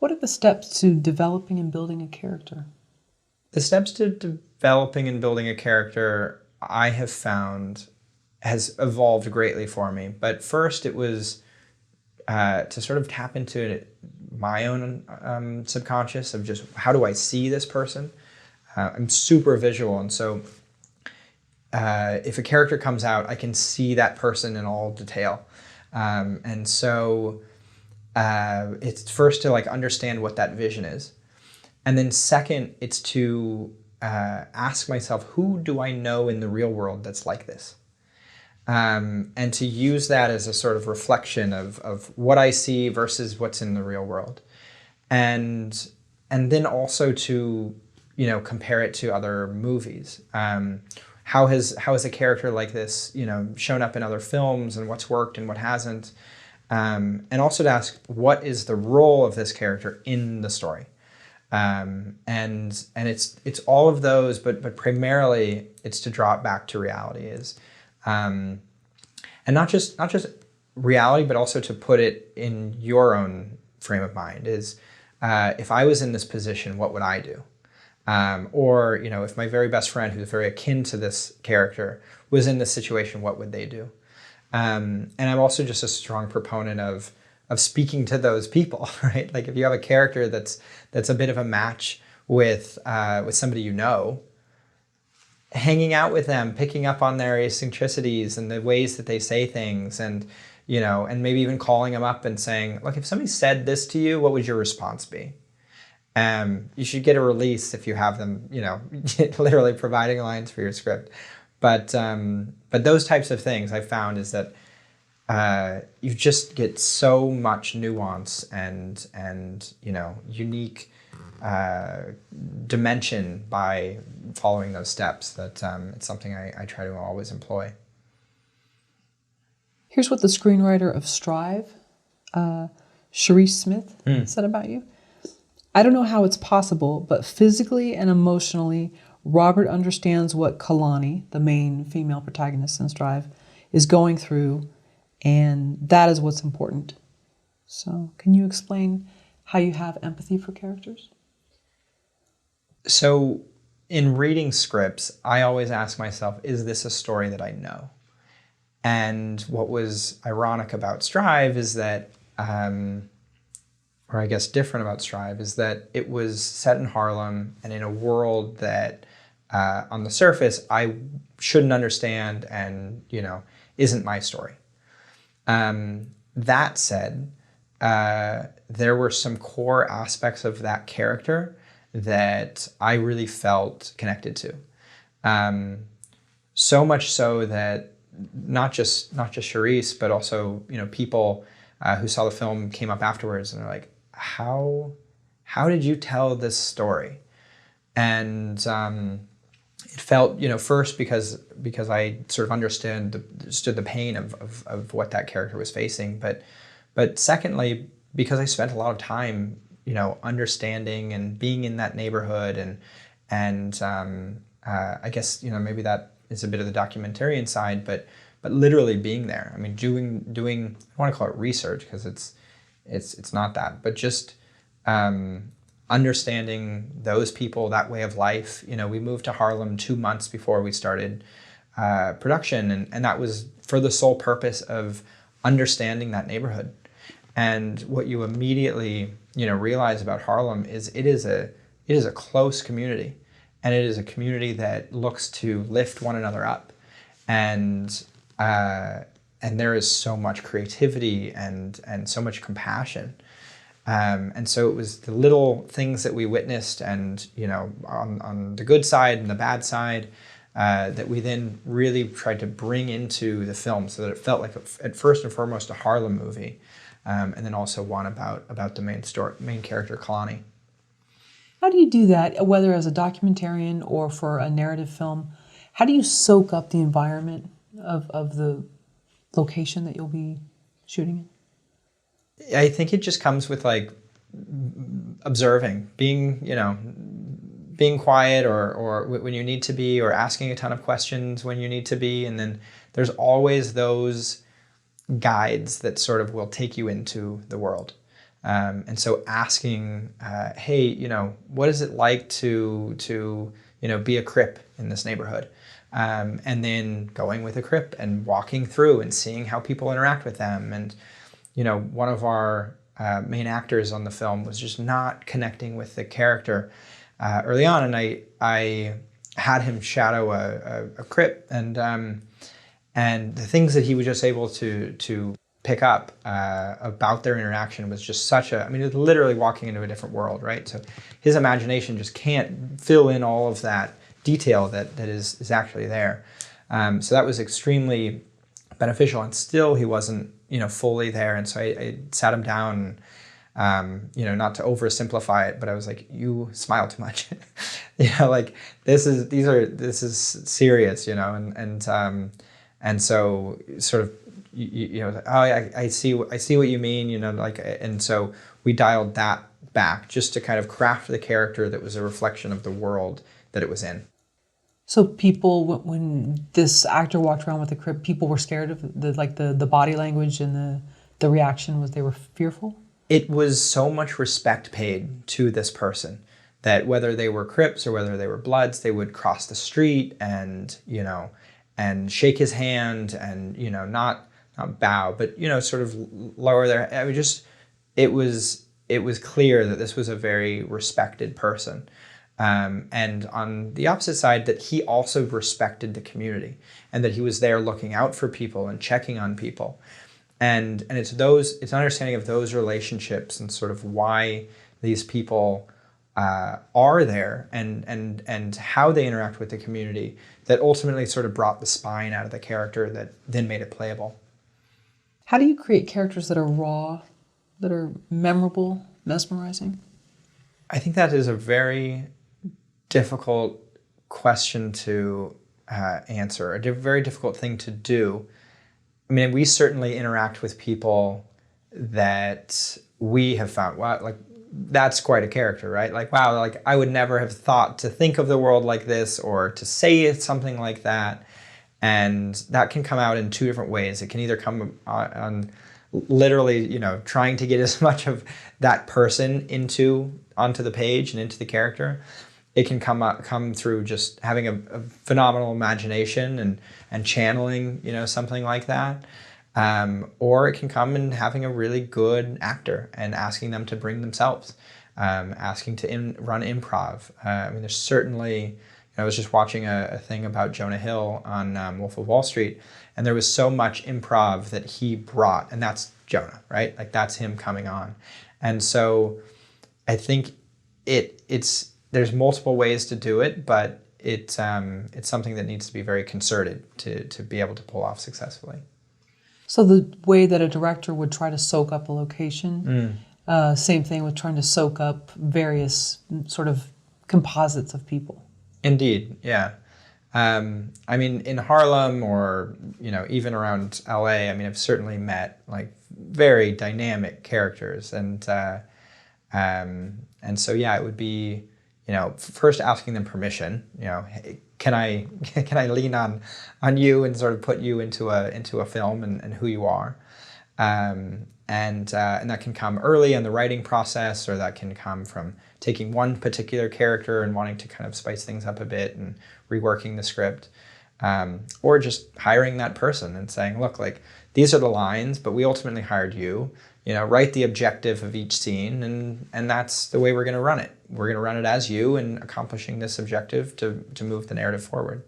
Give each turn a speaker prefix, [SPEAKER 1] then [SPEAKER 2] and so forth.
[SPEAKER 1] What are the steps to developing and building a character?
[SPEAKER 2] The steps to developing and building a character, I have found, has evolved greatly for me. But first, it was to sort of tap into my own subconscious of just how do I see this person. I'm super visual, and so if a character comes out, I can see that person in all detail. And so it's first to like understand what that vision is. And then second, it's to ask myself, who do I know in the real world that's like this? And to use that as a sort of reflection of what I see versus what's in the real world. And then also to, compare it to other movies. How has a character like this, shown up in other films, and what's worked and what hasn't? And also to ask, what is the role of this character in the story? And it's all of those, but primarily it's to draw it back to reality, and not just reality, but also to put it in your own frame of mind. If I was in this position, what would I do? Or if my very best friend, who's very akin to this character, was in this situation, what would they do? And I'm also just a strong proponent of speaking to those people, right? Like if you have a character that's a bit of a match with somebody hanging out with them, picking up on their eccentricities and the ways that they say things, and and maybe even calling them up and saying, look, if somebody said this to you, what would your response be? You should get a release if you have them, literally providing lines for your script. But those types of things I found is that you just get so much nuance and unique dimension by following those steps that it's something I try to always employ.
[SPEAKER 1] Here's what the screenwriter of Strive, Cherise Smith, said about you. I don't know how it's possible, but physically and emotionally, Robert understands what Kalani, the main female protagonist in Strive, is going through, and that is what's important. So can you explain how you have empathy for characters?
[SPEAKER 2] So in reading scripts, I always ask myself, is this a story that I know? And what was ironic about Strive is that, or I guess different about Strive, is that it was set in Harlem and in a world that on the surface I shouldn't understand and, isn't my story. That said, there were some core aspects of that character that I really felt connected to. So much so that not just Cherise, but also people who saw the film came up afterwards and they're like, how did you tell this story? And it felt, first because I sort of understood the pain of what that character was facing, but secondly, because I spent a lot of time, understanding and being in that neighborhood, and I guess maybe that is a bit of the documentarian side, but literally being there. I mean, doing I want to call it research because it's not that, but just understanding those people, that way of life. We moved to Harlem 2 months before we started production, and that was for the sole purpose of understanding that neighborhood. And what you immediately realize about Harlem is it is a close community, and it is a community that looks to lift one another up, and there is so much creativity and so much compassion. And so it was the little things that we witnessed, and on the good side and the bad side, that we then really tried to bring into the film, so that it felt like at first and foremost a Harlem movie, and then also one about the main character Kalani.
[SPEAKER 1] How do you do that, whether as a documentarian or for a narrative film? How do you soak up the environment of the location that you'll be shooting in?
[SPEAKER 2] I think it just comes with observing, being quiet or when you need to be, or asking a ton of questions when you need to be. And then there's always those guides that sort of will take you into the world. And so asking, hey, what is it like to be a Crip in this neighborhood? And then going with a Crip and walking through and seeing how people interact with them. And, one of our main actors on the film was just not connecting with the character early on. And I had him shadow a Crip, and the things that he was just able to pick up about their interaction was just it was literally walking into a different world, right? So his imagination just can't fill in all of that detail that is actually there. So that was extremely beneficial, and still he wasn't, fully there. And so I sat him down, not to oversimplify it, but I was like, you smile too much. This is serious, and so sort of, I see what you mean, and so we dialed that back just to kind of craft the character that was a reflection of the world that it was in.
[SPEAKER 1] So people, when this actor walked around with the Crip, people were scared of the body language and the reaction they were fearful?
[SPEAKER 2] It was so much respect paid to this person that whether they were Crips or whether they were Bloods, they would cross the street and, and shake his hand and, not bow, but, sort of lower their, it was clear that this was a very respected person. And on the opposite side, that he also respected the community and that he was there looking out for people and checking on people. And it's understanding of those relationships and sort of why these people are there and how they interact with the community that ultimately sort of brought the spine out of the character that then made it playable.
[SPEAKER 1] How do you create characters that are raw, that are memorable, mesmerizing?
[SPEAKER 2] I think that is a very difficult question to answer, a very difficult thing to do. I mean, we certainly interact with people that we have found, wow, like that's quite a character, right? Like, wow, like I would never have thought to think of the world like this or to say something like that. And that can come out in two different ways. It can either come on literally, trying to get as much of that person onto the page and into the character. It can come through just having a phenomenal imagination and channeling, something like that. Or it can come in having a really good actor and asking them to bring themselves, asking to run improv. There's certainly, I was just watching a thing about Jonah Hill on Wolf of Wall Street, and there was so much improv that he brought, and that's Jonah, right? Like that's him coming on. And so I think there's multiple ways to do it, but it's something that needs to be very concerted to be able to pull off successfully.
[SPEAKER 1] So the way that a director would try to soak up a location, same thing with trying to soak up various sort of composites of people.
[SPEAKER 2] Indeed, yeah. In Harlem or, even around LA, I've certainly met like very dynamic characters. And so, yeah, it would be, first asking them permission, hey, can I lean on you and sort of put you into a film and who you are? And that can come early in the writing process, or that can come from taking one particular character and wanting to kind of spice things up a bit and reworking the script, or just hiring that person and saying, look, like these are the lines, but we ultimately hired you. Write the objective of each scene, and that's the way we're going to run it. We're going to run it as you and accomplishing this objective to move the narrative forward.